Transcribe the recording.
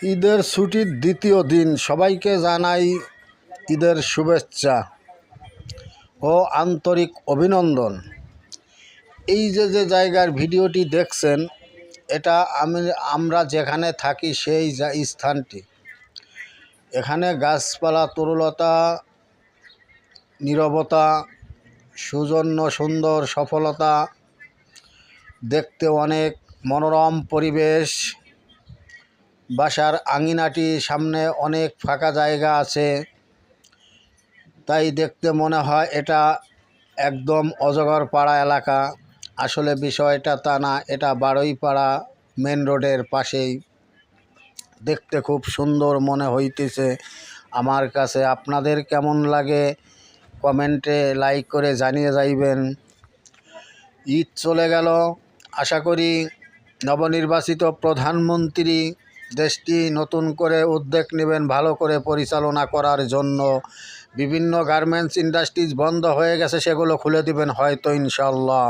ঈদের ছুটির দ্বিতীয় দিন সবাইকে জানাই ঈদের শুভেচ্ছা ও আন্তরিক অভিনন্দন। এই যে জায়গার ভিডিওটি দেখছেন, এটা আমরা যেখানে থাকি সেই স্থানটি। এখানে গাছপালা, তরুলতা, নীরবতা, সুজন্য সুন্দর সফলতা, দেখতে অনেক মনোরম পরিবেশ। বাসার আঙিনাটি সামনে অনেক ফাঁকা জায়গা আছে, তাই দেখতে মনে হয় এটা একদম অজগর পাড়া এলাকা। আসলে বিষয়টা তা না, এটা বারুইপাড়া মেন রোডের পাশেই। দেখতে খুব সুন্দর মনে হইতেছে আমার কাছে। আপনাদের কেমন লাগে কমেন্টে লাইক করে জানিয়ে যাইবেন। ঈদ চলে গেল, আশা করি নবনির্বাচিত প্রধানমন্ত্রী দেশটি নতুন করে উদ্যোগ নেবেন ভালো করে পরিচালনা করার জন্য। বিভিন্ন গার্মেন্টস ইন্ডাস্ট্রিজ বন্ধ হয়ে গেছে, সেগুলো খুলে দিবেন হয়তো ইনশাল্লাহ।